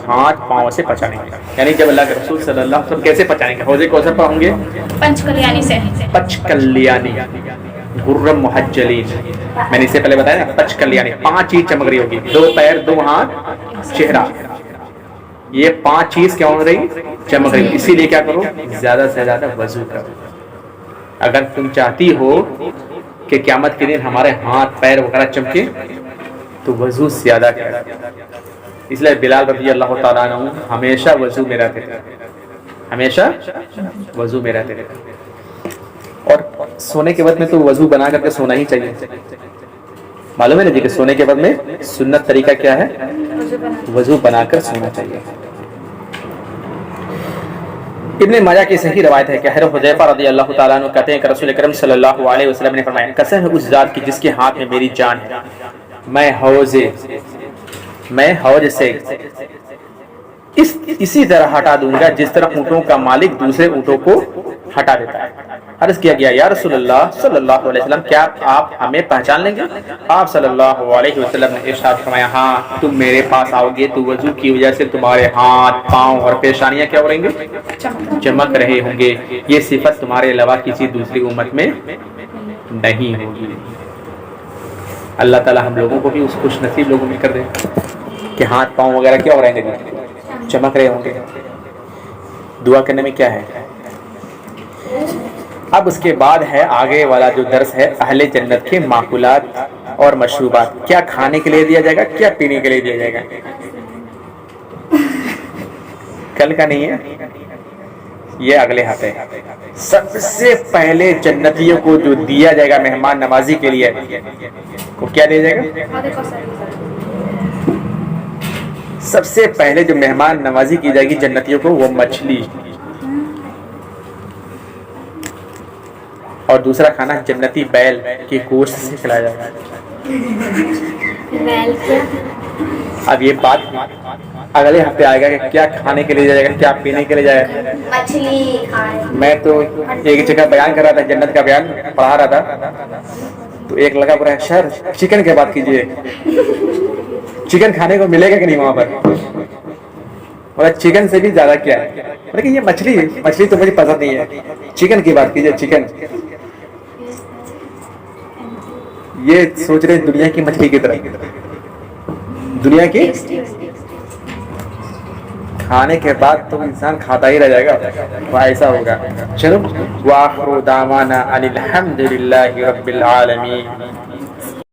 ہاتھ پاؤں سے پہچانیں گے. یعنی جب اللہ کے رسول صلی اللہ علیہ وسلم کیسے پہچانیں گے؟ حوض کوثر پر ہوں گے پنچ سے کلیانی غرم محجلین. میں نے اس سے پہلے بتایا نا پچ کلیانی 5 چیز چمک رہی ہوگی, 2 پیر 2 ہاتھ چہرہ, یہ 5 چیز کیا ہو رہی؟ چمک رہی. اسی لیے کیا کرو؟ زیادہ سے زیادہ وضو کرو. اگر تم چاہتی ہو کہ قیامت کے دن ہمارے ہاتھ پیر وغیرہ چمکے تو وضو زیادہ کرو. اس لیے بلال رضی اللہ تعالیٰ عنہ ہمیشہ وضو میں رہتے تھے, ہمیشہ وضو میں رہتے تھے. اور سونے کے وقت میں تو وضو بنا کر کے سونا ہی چاہیے. معلوم ہے نا جی کہ سونے کے وقت میں سنت طریقہ کیا ہے؟ وضو بنا کر سونا چاہیے. ابن ماجہ کی صحیح روایت ہے کہ حضرت حذیفہ رضی اللہ تعالیٰ عنہ کہتے ہیں کہ رسول اکرم صلی اللہ علیہ وسلم نے فرمایا قسم ہے اس ذات کی جس کے ہاتھ میں میری جان ہے, میں حوض سے اسی طرح ہٹا دوں گا جس طرح اونٹوں کا مالک دوسرے اونٹوں کو ہٹا دیتا ہے. عرض کیا گیا یا رسول اللہ صلی اللہ علیہ وسلم کیا آپ ہمیں پہچان لیں گے؟ آپ صلی اللہ علیہ وسلم نے ارشاد فرمایا ہاں تم میرے پاس آؤ گے تو وضو کی وجہ سے تمہارے ہاتھ پاؤں اور پیشانیاں کیا ہو رہیں گے؟ چمک رہے ہوں گے. یہ صفت تمہارے علاوہ کسی دوسری امت میں نہیں ہوگی. اللہ تعالی ہم لوگوں کو بھی اس خوش نصیب لوگوں میں کر دے کہ ہاتھ پاؤں وغیرہ کیا ہو رہیں گے؟ چمک رہے ہوں گے. دعا کرنے میں کیا ہے؟ اب اس کے بعد ہے آگے والا جو درس ہے اہل جنت کے ماکولات اور مشروبات. کیا کھانے کے لیے دیا جائے گا, کیا پینے کے لیے دیا جائے گا؟ کل کا نہیں ہے, یہ اگلے ہفتے سب سے پہلے جنتیوں کو جو دیا جائے گا مہمان نوازی کے لیے، وہ کیا دیا جائے گا؟ سب سے پہلے جو مہمان نوازی کی جائے گی جنتیوں کو وہ مچھلی، اور دوسرا کھانا جنتی بیل کے گوشت سے کھلایا جائے گا۔ اب یہ بات اگلے ہفتے آئے گا کہ کیا کھانے کے لیے جائے گا، کیا پینے کے لیے جائے گا۔ مچھلی میں تو ایک جگہ بیان کر رہا تھا، جنت کا بیان پڑھا رہا تھا، تو ایک لڑکا پورا سر چکن کی بات کیجیے، چکن کھانے کو ملے گا کہ نہیں وہاں پر؟ اور چکن سے بھی زیادہ کیا ہے، لیکن یہ مچھلی تو مجھے پسند نہیں ہے، چکن کی بات کیجیے، چکن۔ یہ سوچ رہے دنیا کی مچھلی کی طرح، دنیا کی کھانے کے بعد تو انسان کھاتا ہی رہ جائے گا، وہ ایسا ہوگا۔ چلو، وآخر دعوانا ان الحمد للہ رب العالمین۔